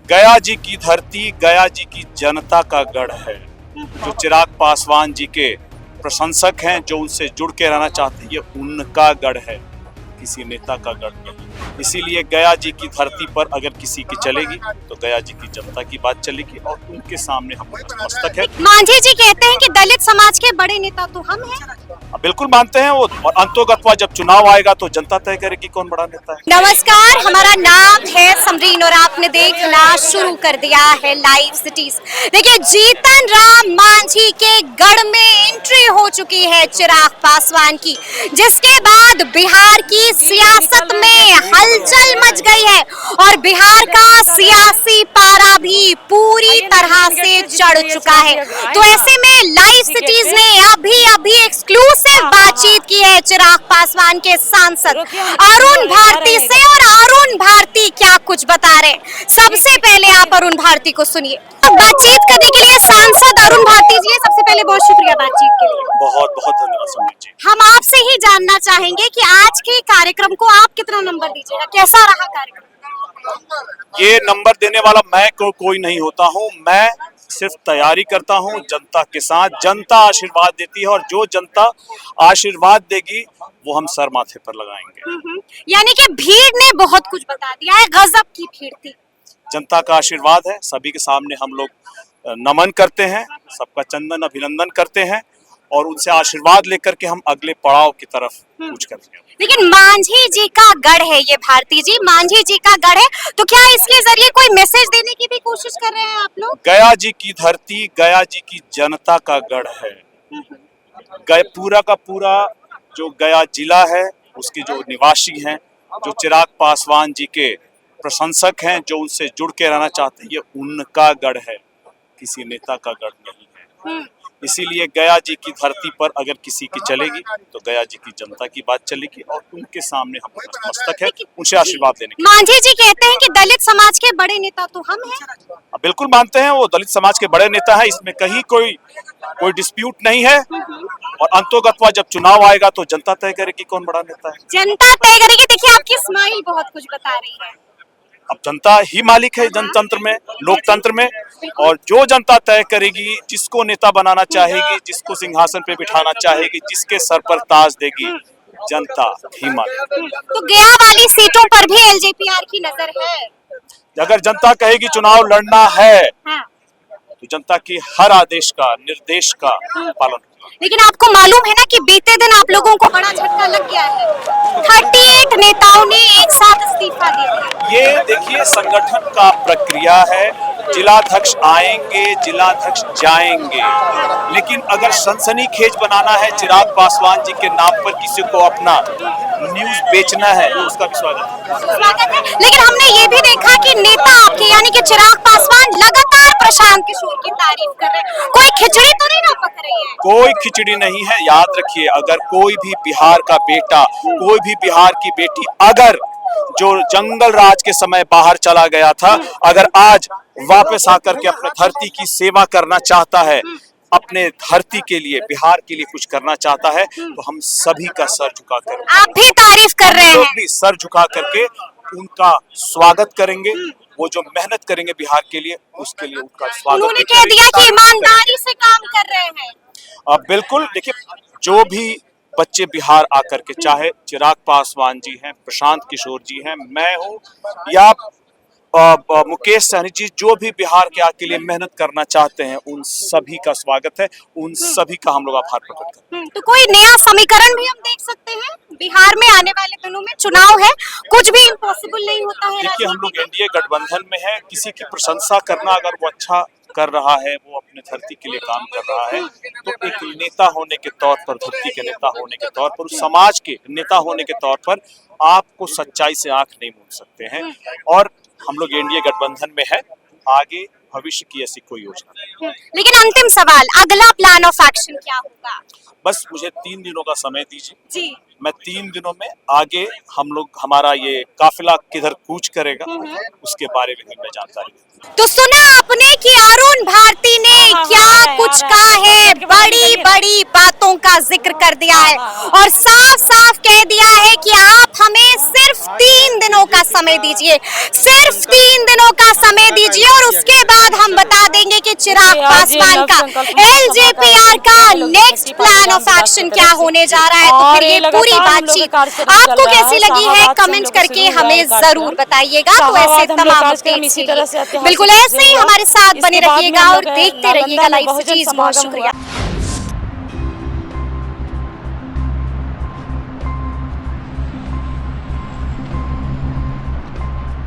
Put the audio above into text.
गया जी की धरती, गया जी की जनता का गढ़ है। जो चिराग पासवान जी के प्रशंसक हैं, जो उनसे जुड़ के रहना चाहते हैं, ये उनका गढ़ है, किसी नेता का गढ़ नहीं। इसीलिए गया जी की धरती पर अगर किसी की चलेगी तो गया जी की जनता की बात चलेगी और उनके सामने हम मस्तक है। मांझी जी कहते हैं कि दलित समाज के बड़े नेता तो हम हैं। बिल्कुल मानते हैं वो, और अंतोगत्वा जब चुनाव आएगा तो जनता तय करेगी कौन बड़ा नेता है। नमस्कार, हमारा नाम है समरीन और आपने देखना शुरू कर दिया है लाइव सिटीज। देखिए, जीतन राम मांझी के गढ़ में एंट्री हो चुकी है चिराग पासवान की, जिसके बाद बिहार की सियासत में हलचल मच गई है और बिहार का सियासी पारा भी पूरी तरह से चढ़ चुका है। तो ऐसे में लाइव सिटीज ने अभी एक्सक्लूसिव बातचीत की है चिराग पासवान के सांसद अरुण भारती से, और अरुण भारती क्या कुछ बता रहे हैं। सबसे पहले आप अरुण भारती को सुनिए। बातचीत करने के लिए सांसद अरुण भारती जी, सबसे पहले बहुत शुक्रिया बातचीत के लिए। बहुत बहुत धन्यवाद समरीन जी। हम आपसे ही जानना चाहेंगे कि आज के कार्यक्रम को आप कितना नंबर दीजिएगा, कैसा रहा कार्यक्रम? ये नंबर देने वाला मैं कोई नहीं होता हूँ, मैं सिर्फ तैयारी करता हूँ जनता के साथ। जनता आशीर्वाद देती है और जो जनता आशीर्वाद देगी वो हम सर माथे पर लगाएंगे। यानी कि भीड़ ने बहुत कुछ बता दिया है, गजब की भीड़ थी। जनता का आशीर्वाद है, सभी के सामने हम लोग नमन करते हैं, सबका चंदन अभिनंदन करते हैं और उनसे आशीर्वाद लेकर के हम अगले पड़ाव की तरफ कूच करेंगे। लेकिन मांझी जी का गढ़ है ये, भारती जी, मांझी जी का गढ़ है, तो क्या इसके जरिए कोई मैसेज देने की भी कोशिश कर रहे हैं आप लोग? गया जी की धरती, गया जी की जनता का गढ़ है। पूरा का पूरा जो गया जिला है, उसके जो निवासी हैं, जो चिराग पासवान जी के प्रशंसक हैं, जो उनसे जुड़ के रहना चाहते हैं, ये उनका गढ़ है, किसी नेता का गढ़ नहीं है। इसीलिए गया जी की धरती पर अगर किसी की चलेगी तो गया जी की जनता की बात चलेगी और उनके सामने हम मस्तक है, उनसे आशीर्वाद लेने की। मांझी जी कहते हैं कि दलित समाज के बड़े नेता तो हम हैं। बिल्कुल मानते हैं वो, दलित समाज के बड़े नेता है, इसमें कहीं कोई डिस्प्यूट नहीं है। और अंतोगत्वा जब चुनाव आएगा तो जनता तय करेगी कौन बड़ा नेता है। जनता तय करेगी। देखिए, आपकी स्माइल बहुत कुछ बता रही है। अब जनता ही मालिक है जनतंत्र में, लोकतंत्र में, और जो जनता तय करेगी, जिसको नेता बनाना चाहेगी, जिसको सिंहासन पे बिठाना चाहेगी, जिसके सर पर ताज देगी, जनता ही मालिक। तो गया वाली सीटों पर भी एलजेपीआर की नजर है। अगर जनता कहेगी चुनाव लड़ना है हाँ। तो जनता की हर आदेश का, निर्देश का पालन। लेकिन आपको मालूम है ना कि बीते दिन आप लोगों को बड़ा झटका लग गया है। 38 नेताओं ने एक साथ इस्तीफा दे दिया। ये देखिए, संगठन का प्रक्रिया है, जिलाध्यक्ष आएंगे, जिलाध्यक्ष जाएंगे, लेकिन अगर सनसनीखेज बनाना है, चिराग पासवान जी के नाम पर किसी को अपना न्यूज बेचना है, तो उसका भी स्वागत है। लेकिन हमने ये भी देखा कि नेता आपके यानी कि चिराग पासवान लगातार प्रशांत किशोर की तारीफ कर रहे हैं। कोई खिचड़ी तो नहीं ना पक रही है? कोई खिचड़ी नहीं है। याद रखिए, अगर कोई भी बिहार का बेटा, कोई भी बिहार की बेटी अगर जो जंगल राज के समय बाहर चला गया था, अगर आज वापस आकर के अपने धरती की सेवा करना चाहता है, अपने धरती के लिए, बिहार के लिए कुछ करना चाहता है, तो हम सभी का सर झुका कर, आप भी तारीफ कर रहे हैं, भी सर झुका करके उनका स्वागत करेंगे। वो जो मेहनत करेंगे बिहार के लिए, उसके लिए उनका स्वागत। उन्होंने कह दिया कि ईमानदारी से काम कर रहे हैं। बिल्कुल। देखिए, जो भी बच्चे बिहार आकर के, चाहे चिराग पासवान जी हैं, प्रशांत किशोर जी हैं, मैं हूँ, या मुकेश सहनी जी, जो भी बिहार के आके लिए मेहनत करना चाहते हैं, उन सभी का स्वागत है, उन सभी का हम लोग आभार प्रकट करते हैं। तो कोई नया समीकरण भी हम देख सकते हैं बिहार में? आने वाले दिनों में चुनाव है, कुछ भी इम्पॉसिबल नहीं होता है। देखिए, हम लोग एनडीए गठबंधन में है, किसी की प्रशंसा करना, अगर वो अच्छा कर रहा है, वो अपने धरती के लिए काम कर रहा है, तो एक नेता होने के तौर पर, धरती के नेता होने के तौर पर, उस समाज के नेता होने के तौर पर आपको सच्चाई से आंख नहीं मूंद सकते हैं। और हम लोग एनडीए गठबंधन में है, आगे भविष्य की ऐसी कोई योजना नहीं। लेकिन अंतिम सवाल, अगला प्लान ऑफ एक्शन क्या होगा? बस मुझे 3 दिनों का समय दीजिए जी। मैं 3 दिनों में आगे हम लोग, हमारा ये काफिला किधर कूच करेगा, उसके बारे में मैं जानकारी दूंगा। तो सुना आपने कि अरुण भारती ने क्या कुछ कहा है, बड़ी बड़ी बातों का जिक्र कर दिया है और साफ साफ कह दिया है कि आप हमें सिर्फ 3 दिनों का समय दीजिए, सिर्फ 3 दिनों का समय दीजिए और उसके बाद हम बता देंगे कि चिराग पासवान का एलजेपीआर का नेक्स्ट प्लान ऑफ एक्शन क्या होने जा रहा है। तो फिर ये पूरी बातचीत आपको कैसी लगी है कमेंट करके हमें जरूर बताइएगा। तो ऐसे तमाम अपडेट्स के लिए बिल्कुल ऐसे ही हमारे साथ बने रहिएगा और देखते रहिएगा लाइव सिटीज। बहुत शुक्रिया।